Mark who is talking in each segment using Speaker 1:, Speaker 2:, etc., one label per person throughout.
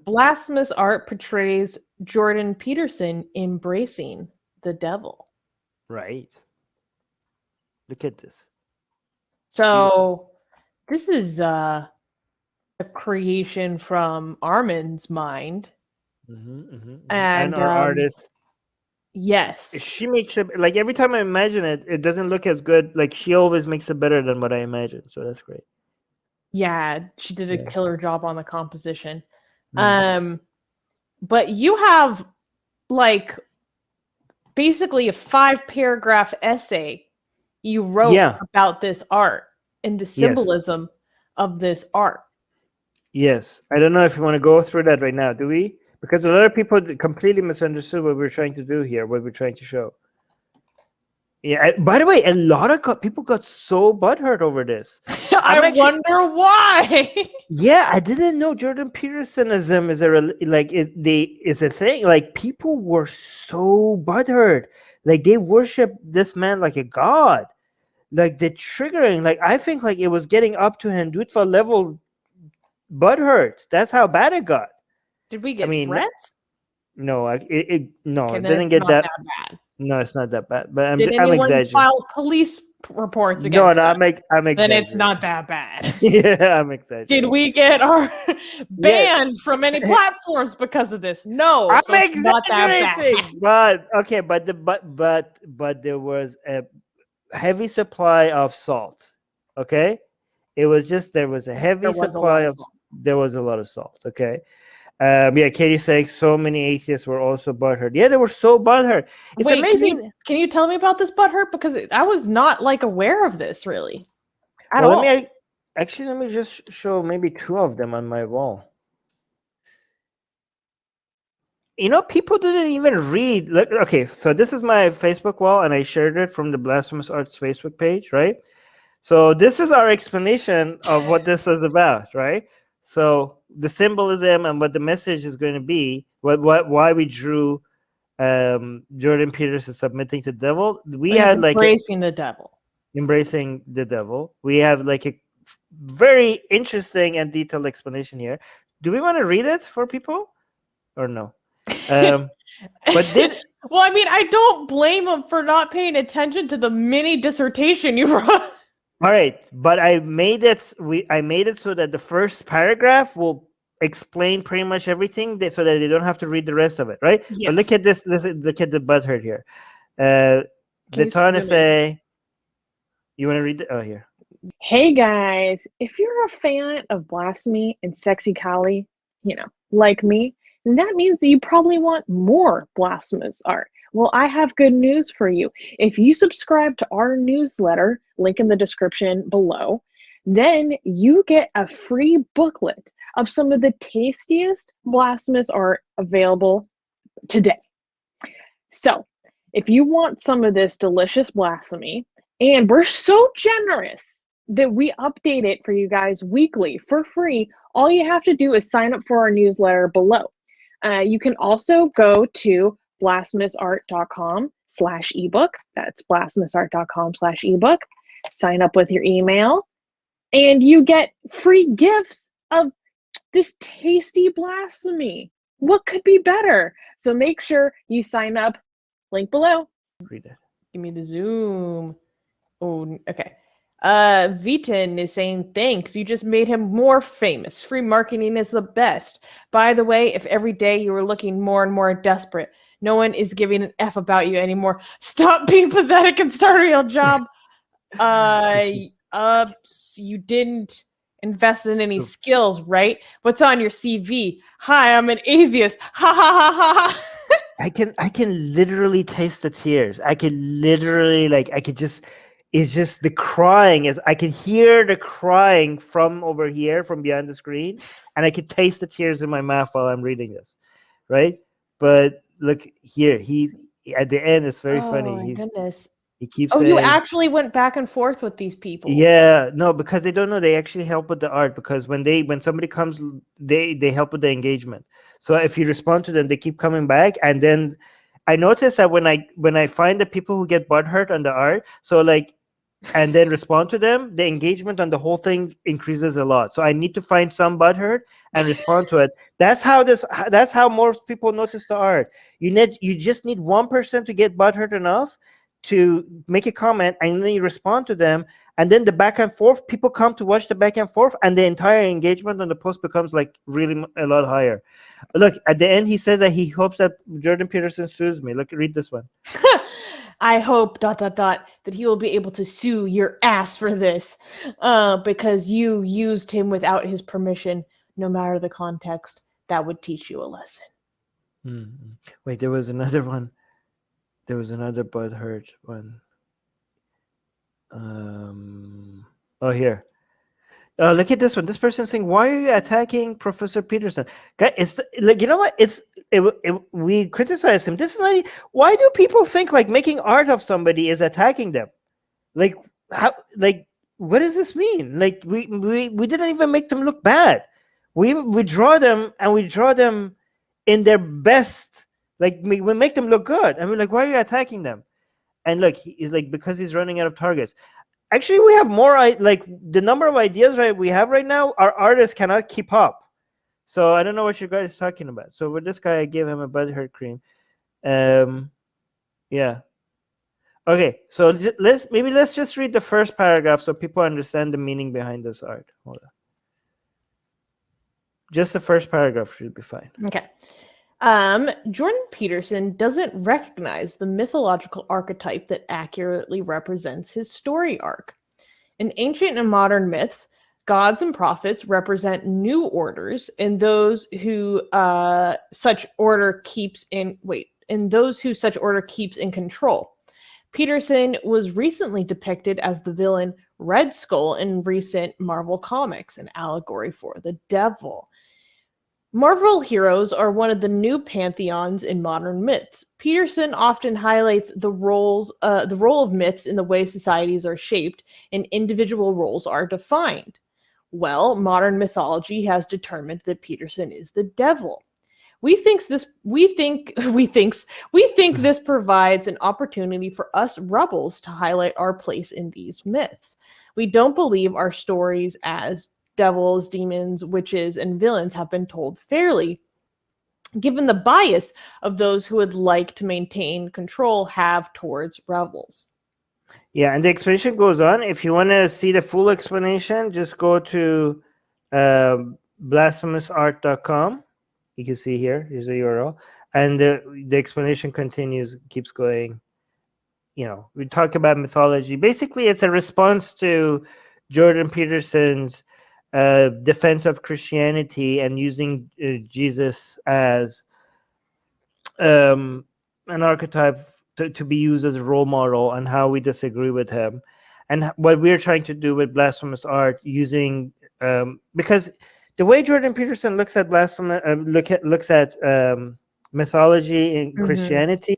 Speaker 1: Blasphemous Art portrays Jordan Peterson embracing the devil.
Speaker 2: Right. Look at this.
Speaker 1: So this is a creation from Armin's mind.
Speaker 2: And our artist,
Speaker 1: yes,
Speaker 2: she makes it like every time I imagine it, it doesn't look as good. Like she always makes it better than what I imagine. So that's great.
Speaker 1: Yeah, she did a killer job on the composition.
Speaker 2: Mm.
Speaker 1: But you have like basically a 5-paragraph essay you wrote about this art and the symbolism of this art.
Speaker 2: Yes. I don't know if you want to go through that right now, do we? Because a lot of people completely misunderstood what we're trying to do here, what we're trying to show. Yeah. By the way, a lot of people got so butthurt over this.
Speaker 1: I wonder why.
Speaker 2: Yeah, I didn't know Jordan Petersonism is a thing. Like people were so butthurt. Like they worship this man like a god. Like the triggering. Like I think like it was getting up to Hindutva level butthurt. That's how bad it got.
Speaker 1: Did we get threats?
Speaker 2: No, it
Speaker 1: Okay,
Speaker 2: didn't get that bad. No, it's not that bad. But I'm exaggerating.
Speaker 1: File police reports against
Speaker 2: I'm exaggerating.
Speaker 1: Then it's not that bad.
Speaker 2: Yeah, I'm exaggerating.
Speaker 1: Did we get our banned from any platforms because of this? No,
Speaker 2: I'm
Speaker 1: exaggerating. Not that
Speaker 2: bad. But there was a heavy supply of salt. Okay, it was just there was a heavy supply of there was a lot of salt. Okay. Katie's saying so many atheists were also butthurt. Yeah, they were so butthurt. It's amazing.
Speaker 1: Can you tell me about this butthurt? Because I was not like aware of this really at all.
Speaker 2: Let me just show maybe 2 of them on my wall. You know, people didn't even read. Look, okay, so this is my Facebook wall, and I shared it from the Blasphemous Arts Facebook page, right? So this is our explanation of what this is about, right? So the symbolism and what the message is going to be, why we drew Jordan Peterson submitting to the devil. We had like
Speaker 1: embracing the devil.
Speaker 2: Embracing the devil. We have like a very interesting and detailed explanation here. Do we want to read it for people or no?
Speaker 1: Well, I mean, I don't blame him for not paying attention to the mini dissertation you wrote.
Speaker 2: All right, but I made it so that the first paragraph will explain pretty much everything so that they don't have to read the rest of it, right? Yes. But look at this. Look at the butthurt here. The trying to say, you want to read it? Oh, here.
Speaker 3: Hey guys, if you're a fan of blasphemy and sexy Kali, like me, then that means that you probably want more blasphemous art. Well, I have good news for you. If you subscribe to our newsletter, link in the description below, then you get a free booklet of some of the tastiest blasphemous art available today. So, if you want some of this delicious blasphemy, and we're so generous that we update it for you guys weekly for free, all you have to do is sign up for our newsletter below. You can also go to blasphemousart.com/ebook. That's blasphemousart.com/ebook. Sign up with your email, and you get free gifts of this tasty blasphemy. What could be better? So make sure you sign up. Link below.
Speaker 2: Read it.
Speaker 1: Give me the zoom. Oh, okay. Vitan is saying, thanks. You just made him more famous. Free marketing is the best. By the way, if every day you were looking more and more desperate, no one is giving an F about you anymore. Stop being pathetic and start a real job. You didn't invest in any skills, right? What's on your CV? Hi, I'm an atheist. Ha ha ha ha ha.
Speaker 2: I can literally taste the tears. I can literally it's just the crying I can hear the crying from over here, from behind the screen, and I can taste the tears in my mouth while I'm reading this, right? But look here, he at the end it's very funny.
Speaker 1: My goodness.
Speaker 2: He keeps saying,
Speaker 1: you actually went back and forth with these people.
Speaker 2: Yeah, no, because they don't know. They actually help with the art, because when somebody comes, they help with the engagement. So if you respond to them, they keep coming back. And then I noticed that when I find the people who get butthurt on the art, so like and then respond to them, the engagement on the whole thing increases a lot. So I need to find some butthurt and respond to it. That's how most people notice the art. You just need one person to get butthurt enough to make a comment, and then you respond to them, and then the back and forth, people come to watch the back and forth, and the entire engagement on the post becomes like really a lot higher. Look, at the end he says that he hopes that Jordan Peterson sues me. Look, read this one.
Speaker 1: I hope ... that he will be able to sue your ass for this, because you used him without his permission. No matter the context, that would teach you a lesson.
Speaker 2: Mm-hmm. Wait, there was another one. There was another butthurt one. Oh, here. Look at this one. This person's saying, "Why are you attacking Professor Peterson?" It's like, you know what? We criticize him. This is not. Why do people think like making art of somebody is attacking them? Like how? Like what does this mean? Like we didn't even make them look bad. We draw them, and we draw them in their best. Like we make them look good, and we're like, why are you attacking them? And look, he's like, because he's running out of targets. Actually, we have more. Like the number of ideas we have right now, our artists cannot keep up. So I don't know what you guys are talking about. So with this guy, I gave him a butthurt cream. Yeah. Okay, so let's just read the first paragraph so people understand the meaning behind this art. Hold on. Just the first paragraph should be fine.
Speaker 1: Okay. Jordan Peterson doesn't recognize the mythological archetype that accurately represents his story arc. In ancient and modern myths, gods and prophets represent new orders, and those who such order keeps in control. Peterson was recently depicted as the villain Red Skull in recent Marvel comics, an allegory for the devil. Marvel heroes are one of the new pantheons in modern myths. Peterson often highlights the role of myths in the way societies are shaped and individual roles are defined. Well, modern mythology has determined that Peterson is the devil. We think this provides an opportunity for us rebels to highlight our place in these myths. We don't believe our stories as devils, demons, witches, and villains have been told fairly, given the bias of those who would like to maintain control have towards rebels.
Speaker 2: Yeah, and the explanation goes on. If you want to see the full explanation, just go to blasphemousart.com. You can see here's the URL, and the explanation keeps going. You know, we talk about mythology. Basically, it's a response to Jordan Peterson's defense of Christianity and using Jesus as an archetype to be used as a role model, and how we disagree with him, and what we're trying to do with Blasphemous Art, using because the way Jordan Peterson looks at mythology in Christianity,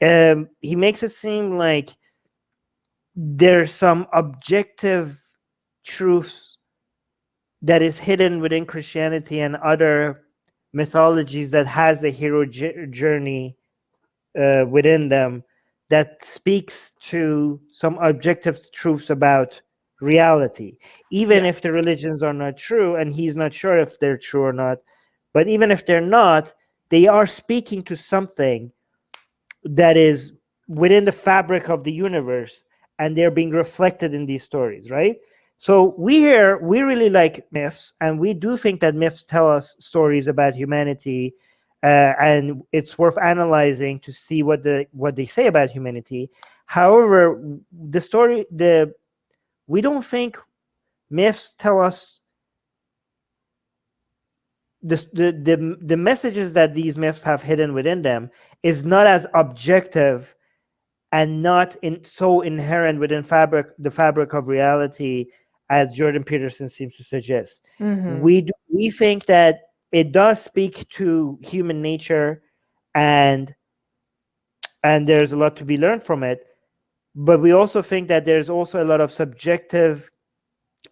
Speaker 2: he makes it seem like there's some objective truths that is hidden within Christianity and other mythologies that has the hero journey within them, that speaks to some objective truths about reality, even if the religions are not true, and he's not sure if they're true or not. But even if they're not, they are speaking to something that is within the fabric of the universe, and they're being reflected in these stories, right? So we really like myths, and we do think that myths tell us stories about humanity, and it's worth analyzing to see what they say about humanity. However, we don't think myths tell us the messages that these myths have hidden within them is not as objective and not so inherent within the fabric of reality as Jordan Peterson seems to suggest. We think that it does speak to human nature, and there's a lot to be learned from it. But we also think that there's also a lot of subjective,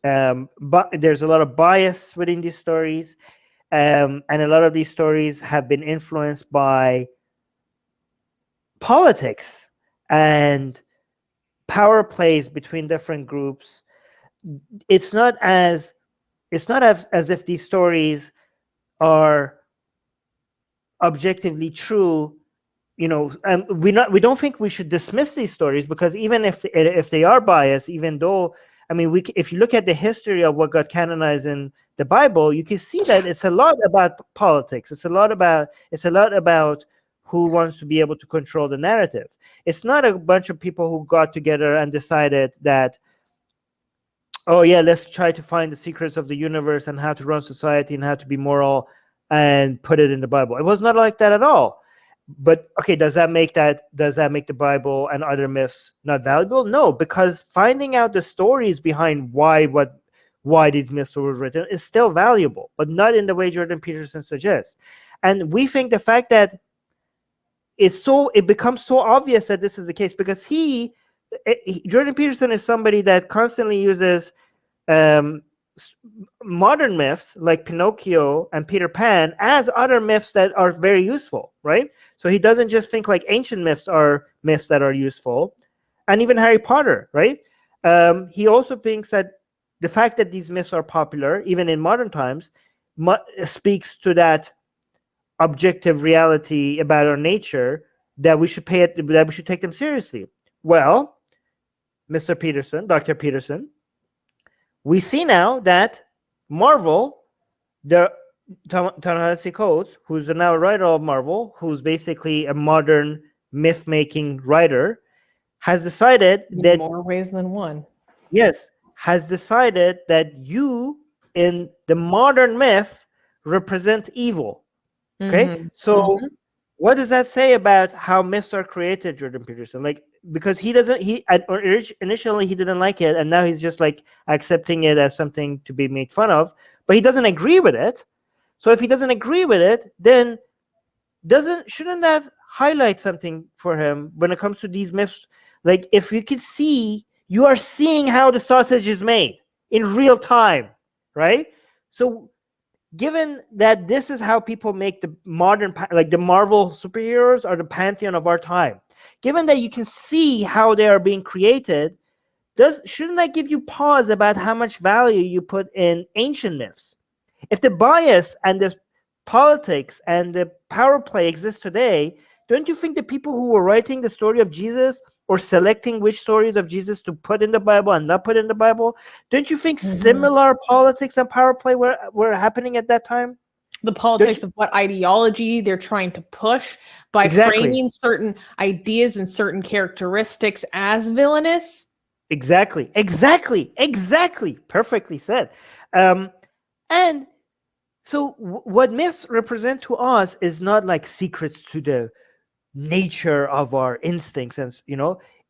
Speaker 2: but there's a lot of bias within these stories, and a lot of these stories have been influenced by politics and power plays between different groups. It's not as if these stories are objectively true. We don't think we should dismiss these stories, because even if they are biased, even though, I mean, if you look at the history of what got canonized in the Bible, you can see that it's a lot about politics. It's a lot about who wants to be able to control the narrative. It's not a bunch of people who got together and decided that, oh yeah, let's try to find the secrets of the universe and how to run society and how to be moral and put it in the Bible. It was not like that at all. But okay, does that make the Bible and other myths not valuable? No, because finding out the stories behind why these myths were written is still valuable, but not in the way Jordan Peterson suggests. And we think the fact that it becomes so obvious that this is the case, because Jordan Peterson is somebody that constantly uses modern myths like Pinocchio and Peter Pan as other myths that are very useful, right? So he doesn't just think like ancient myths are myths that are useful, and even Harry Potter, right? He also thinks that the fact that these myths are popular, even in modern times, speaks to that objective reality about our nature, that we should take them seriously. Well, Mr. Peterson, Dr. Peterson, we see now that Marvel, Ta-Nehisi Coates, who's now a writer of Marvel, who's basically a modern myth-making writer, has decided that
Speaker 1: in more ways than one.
Speaker 2: Yes, has decided that you, in the modern myth, represent evil. Okay, so what does that say about how myths are created, Jordan Peterson? Like, because initially he didn't like it, and now he's just like accepting it as something to be made fun of, but he doesn't agree with it. So if he doesn't agree with it, then shouldn't that highlight something for him when it comes to these myths? Like, if you could see, you are seeing how the sausage is made in real time, right? So given that this is how people make the modern, like the Marvel superheroes are the pantheon of our time, given that you can see how they are being created, shouldn't that give you pause about how much value you put in ancient myths? If the bias and the politics and the power play exists today, don't you think the people who were writing the story of Jesus or selecting which stories of Jesus to put in the Bible and not put in the Bible, don't you think similar politics and power play were happening at that time?
Speaker 1: The politics of what ideology they're trying to push by framing certain ideas and certain characteristics as villainous.
Speaker 2: Exactly. Perfectly said. And so what myths represent to us is not like secrets to the nature of our instincts, and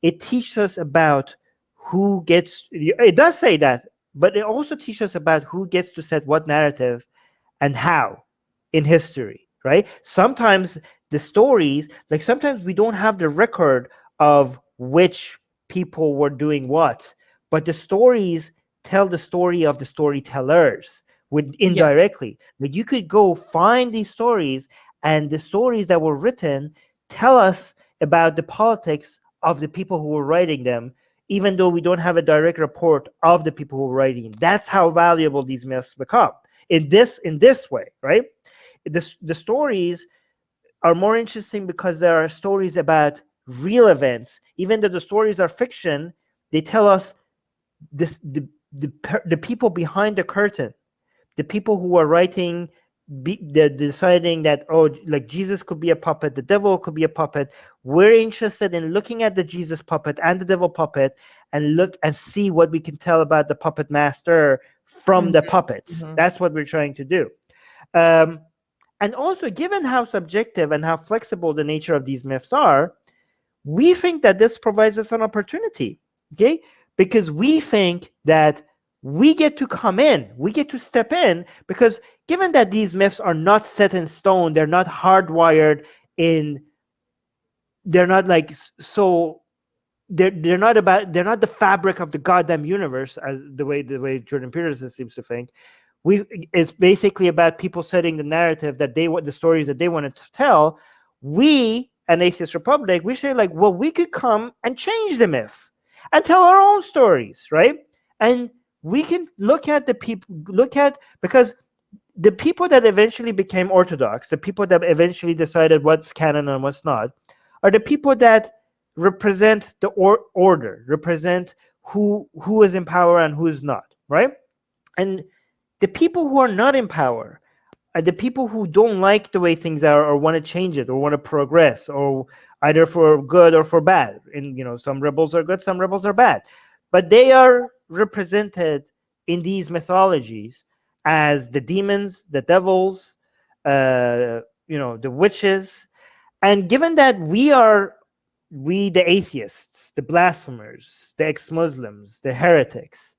Speaker 2: it teaches us about who gets. It does say that, but it also teaches us about who gets to set what narrative and how in history, right? Sometimes the stories, like sometimes we don't have the record of which people were doing what, but the stories tell the story of the storytellers indirectly. Like, you could go find these stories, and the stories that were written tell us about the politics of the people who were writing them, even though we don't have a direct report of the people who were writing them. That's how valuable these myths become in this way, right? The stories are more interesting because there are stories about real events. Even though the stories are fiction, they tell us the people behind the curtain, the people who are writing, they're deciding that, like Jesus could be a puppet, the devil could be a puppet. We're interested in looking at the Jesus puppet and the devil puppet and look and see what we can tell about the puppet master from the puppets. That's what we're trying to do. And also, given how subjective and how flexible the nature of these myths are, we think that this provides us an opportunity, okay? Because we think that we get to come in, we get to step in, because given that these myths are not set in stone, they're not hardwired in, they're not like, so they're not the fabric of the goddamn universe, as the way Jordan Peterson seems to think. It's basically about people setting the narrative that the stories that they wanted to tell. We, an Atheist Republic, we say like, well, we could come and change the myth. and tell our own stories, right? And we can look at because the people that eventually became Orthodox, the people that eventually decided what's canon and what's not, are the people that represent the order, represent who is in power and who is not, right? And the people who are not in power are the people who don't like the way things are, or want to change it, or want to progress, or either for good or for bad. And some rebels are good, some rebels are bad, but they are represented in these mythologies as the demons, the devils, the witches. And given that we, the atheists, the blasphemers, the ex-Muslims, the heretics,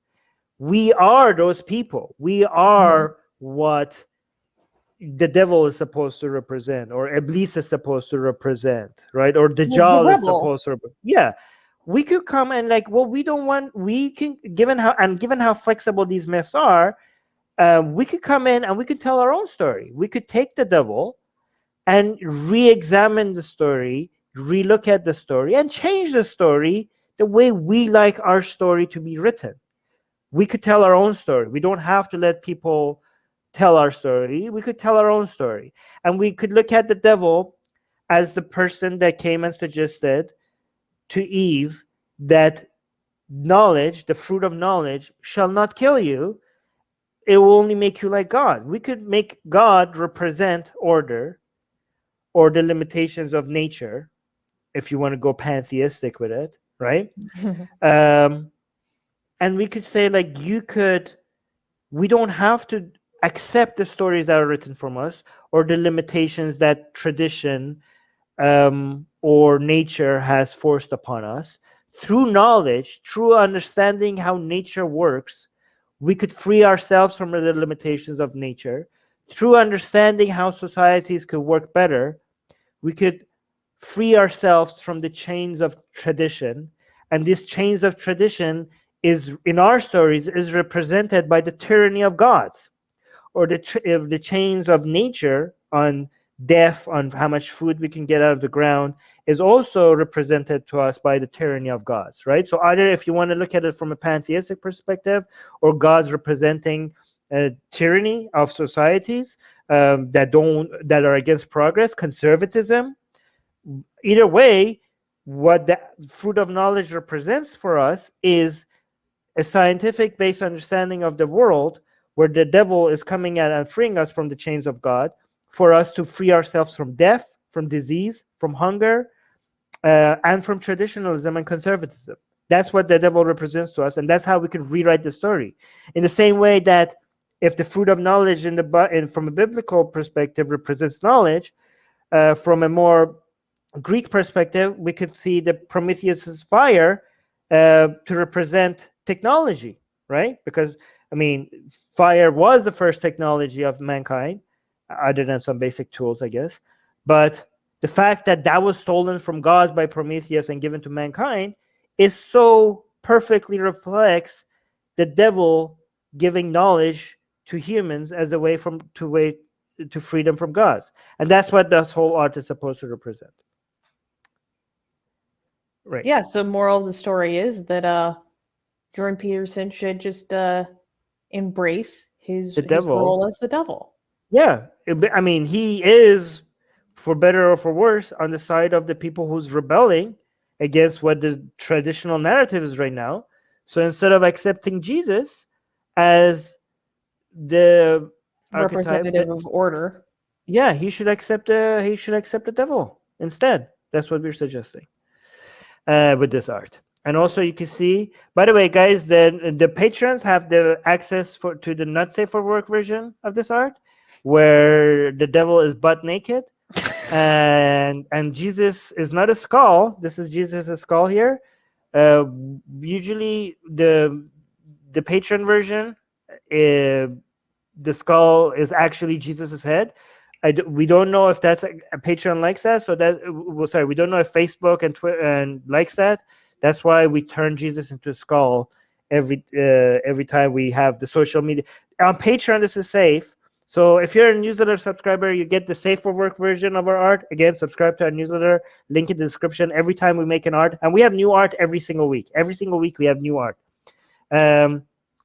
Speaker 2: we are those people. We are what the devil is supposed to represent, or Iblis is supposed to represent, right? Or Dajjal is supposed to represent. Yeah. We could come and given how flexible these myths are, we could come in and we could tell our own story. We could take the devil and re-examine the story, re-look at the story, and change the story the way we like our story to be written. We could tell our own story. We don't have to let people tell our story. We could tell our own story. And we could look at the devil as the person that came and suggested to Eve that knowledge, the fruit of knowledge, shall not kill you. It will only make you like God. We could make God represent order or the limitations of nature, if you want to go pantheistic with it, right? And we could say, we don't have to accept the stories that are written from us, or the limitations that tradition or nature has forced upon us. Through knowledge, through understanding how nature works, we could free ourselves from the limitations of nature. Through understanding how societies could work better, we could free ourselves from the chains of tradition. And these chains of tradition in our stories is represented by the tyranny of gods, or the chains of nature on death, on how much food we can get out of the ground, is also represented to us by the tyranny of gods, right? So either, if you want to look at it from a pantheistic perspective, or gods representing tyranny of societies that are against progress, conservatism. Either way, what the fruit of knowledge represents for us is a scientific based understanding of the world, where the devil is coming at and freeing us from the chains of God, for us to free ourselves from death, from disease, from hunger, and from traditionalism and conservatism. That's what the devil represents to us, and that's how we can rewrite the story. In the same way that if the fruit of knowledge from a biblical perspective represents knowledge, from a more Greek perspective, we could see the Prometheus's fire to represent technology, right? Because fire was the first technology of mankind, other than some basic tools, I guess. But the fact that was stolen from God by Prometheus and given to mankind is so perfectly reflects the devil giving knowledge to humans as a way to freedom from gods. And that's what this whole art is supposed to represent. Right.
Speaker 1: Yeah, so moral of the story is that Jordan Peterson should just embrace his role as the devil.
Speaker 2: Yeah, he is, for better or for worse, on the side of the people who's rebelling against what the traditional narrative is right now. So instead of accepting Jesus as the
Speaker 1: representative of order,
Speaker 2: yeah, he should accept the devil instead. That's what we're suggesting with this art. And also, you can see, by the way, guys, the patrons have the access to the not safe for work version of this art, where the devil is butt naked, and Jesus is not a skull. This is Jesus' skull here. Usually, the patron version, the skull is actually Jesus's head. We don't know if that's a patron likes that. So we don't know if Facebook and Twitter and likes that. That's why we turn Jesus into a skull every time we have the social media. On Patreon, this is safe. So if you're a newsletter subscriber, you get the Safe for Work version of our art. Again, subscribe to our newsletter. Link in the description. Every time we make an art, and we have new art every single week. Every single week we have new art.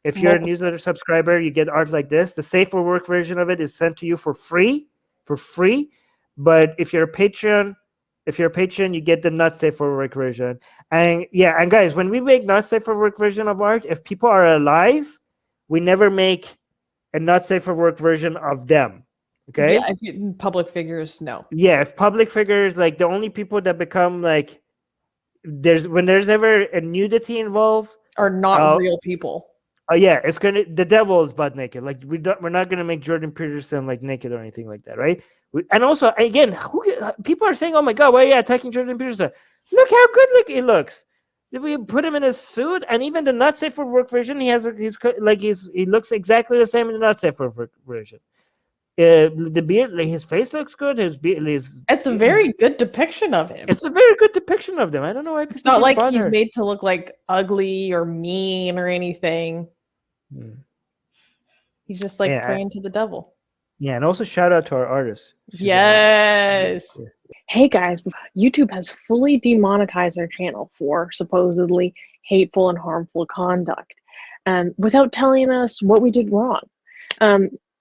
Speaker 2: If you're a newsletter subscriber, you get art like this. The Safe for Work version of it is sent to you for free. But if you're a Patreon, you get the not safe for work version. And yeah, and guys, when we make not safe for work version of art, if people are alive, we never make a not safe for work version of them. Okay.
Speaker 1: Yeah, if public figures, no.
Speaker 2: Yeah, if public figures, like the only people that become like when there's ever a nudity involved
Speaker 1: Are not real people.
Speaker 2: Oh yeah, the devil is butt naked. Like we're not gonna make Jordan Peterson like naked or anything like that, right? And also again, people are saying, "Oh my God, why are you attacking Jordan Peterson? Look how good he looks." We put him in a suit, and even the not safe for work version, he looks exactly the same in the not safe for work version. The beard, like his face looks good.
Speaker 1: It's a very good depiction of him.
Speaker 2: It's a very good depiction of them. I don't know why.
Speaker 1: It's not like he's made to look like ugly or mean or anything. He's just like praying to the devil.
Speaker 2: Yeah, and also shout out to our artists.
Speaker 1: Yes.
Speaker 3: Hey guys, YouTube has fully demonetized our channel for supposedly hateful and harmful conduct, without telling us what we did wrong.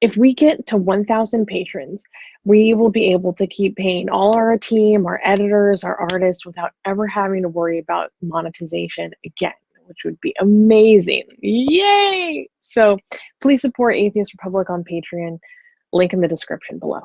Speaker 3: If we get to 1,000 patrons, we will be able to keep paying all our team, our editors, our artists without ever having to worry about monetization again, which would be amazing. Yay! So please support Atheist Republic on Patreon. Link in the description below.